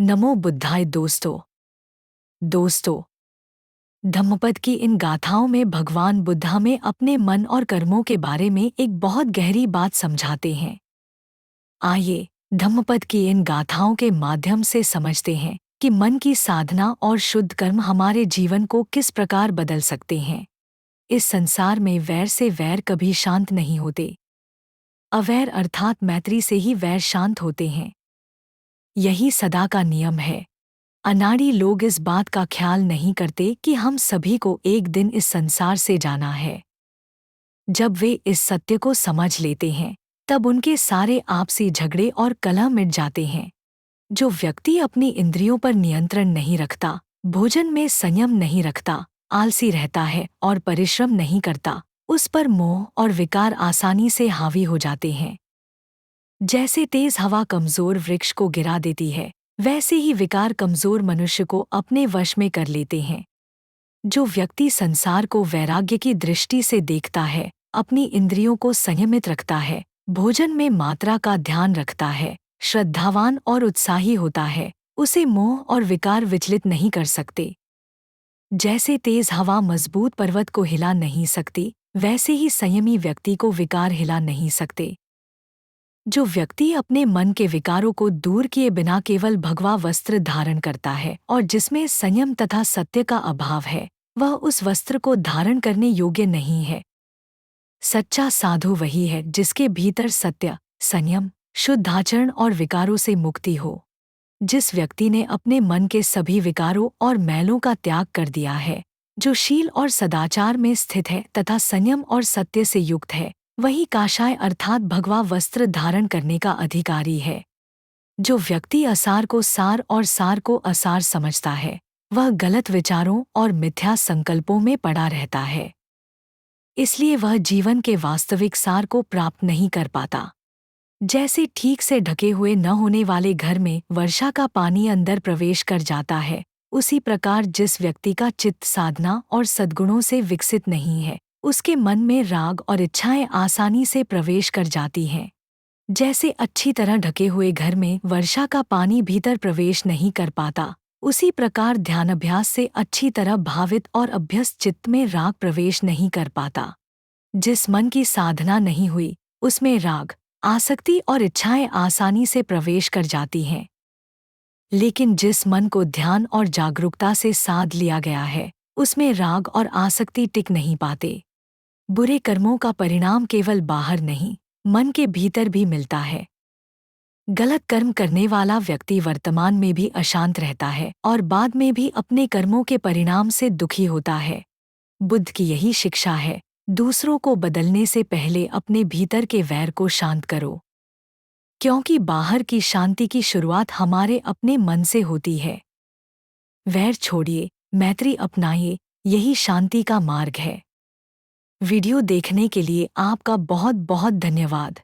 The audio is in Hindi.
नमो बुद्धाय दोस्तों, धम्मपद की इन गाथाओं में भगवान बुद्ध हमें अपने मन और कर्मों के बारे में एक बहुत गहरी बात समझाते हैं। आइए धम्मपद की इन गाथाओं के माध्यम से समझते हैं कि मन की साधना और शुद्ध कर्म हमारे जीवन को किस प्रकार बदल सकते हैं। इस संसार में वैर से वैर कभी शांत नहीं होते। अवैर अर्थात मैत्री से ही वैर शांत होते हैं। यही सदा का नियम है। अनाड़ी लोग इस बात का ख्याल नहीं करते कि हम सभी को एक दिन इस संसार से जाना है। जब वे इस सत्य को समझ लेते हैं, तब उनके सारे आपसी झगड़े और कलह मिट जाते हैं। जो व्यक्ति अपनी इंद्रियों पर नियंत्रण नहीं रखता, भोजन में संयम नहीं रखता, आलसी रहता है और परिश्रम नहीं करता, उस पर मोह और विकार आसानी से हावी हो जाते हैं। जैसे तेज हवा कमजोर वृक्ष को गिरा देती है, वैसे ही विकार कमजोर मनुष्य को अपने वश में कर लेते हैं। जो व्यक्ति संसार को वैराग्य की दृष्टि से देखता है, अपनी इंद्रियों को संयमित रखता है, भोजन में मात्रा का ध्यान रखता है, श्रद्धावान और उत्साही होता है, उसे मोह और विकार विचलित नहीं कर सकते। जैसे तेज हवा मजबूत पर्वत को हिला नहीं सकती, वैसे ही संयमी व्यक्ति को विकार हिला नहीं सकते। जो व्यक्ति अपने मन के विकारों को दूर किए बिना केवल भगवा वस्त्र धारण करता है और जिसमें संयम तथा सत्य का अभाव है, वह उस वस्त्र को धारण करने योग्य नहीं है। सच्चा साधु वही है जिसके भीतर सत्य, संयम, शुद्ध आचरण और विकारों से मुक्ति हो। जिस व्यक्ति ने अपने मन के सभी विकारों और मैलों का त्याग कर दिया है, जो शील और सदाचार में स्थित है तथा संयम और सत्य से युक्त है, वही काषाय अर्थात भगवा वस्त्र धारण करने का अधिकारी है। जो व्यक्ति असार को सार और सार को असार समझता है, वह गलत विचारों और मिथ्या संकल्पों में पड़ा रहता है। इसलिए वह जीवन के वास्तविक सार को प्राप्त नहीं कर पाता। जैसे ठीक से ढके हुए न होने वाले घर में वर्षा का पानी अंदर प्रवेश कर जाता है, उसी प्रकार जिस व्यक्ति का चित्त साधना और सद्गुणों से विकसित नहीं है, उसके मन में राग और इच्छाएं आसानी से प्रवेश कर जाती हैं। जैसे अच्छी तरह ढके हुए घर में वर्षा का पानी भीतर प्रवेश नहीं कर पाता, उसी प्रकार ध्यानाभ्यास से अच्छी तरह भावित और अभ्यस्त चित्त में राग प्रवेश नहीं कर पाता। जिस मन की साधना नहीं हुई, उसमें राग, आसक्ति और इच्छाएं आसानी से प्रवेश कर जाती हैं। लेकिन जिस मन को ध्यान और जागरूकता से साध लिया गया है, उसमें राग और आसक्ति टिक नहीं पाते। बुरे कर्मों का परिणाम केवल बाहर नहीं, मन के भीतर भी मिलता है। गलत कर्म करने वाला व्यक्ति वर्तमान में भी अशांत रहता है और बाद में भी अपने कर्मों के परिणाम से दुखी होता है। बुद्ध की यही शिक्षा है, दूसरों को बदलने से पहले अपने भीतर के वैर को शांत करो। क्योंकि बाहर की शांति की शुरुआत हमारे अपने मन से होती है। वैर छोड़िए, मैत्री अपनाइए, यही शांति का मार्ग है। वीडियो देखने के लिए आपका बहुत बहुत धन्यवाद।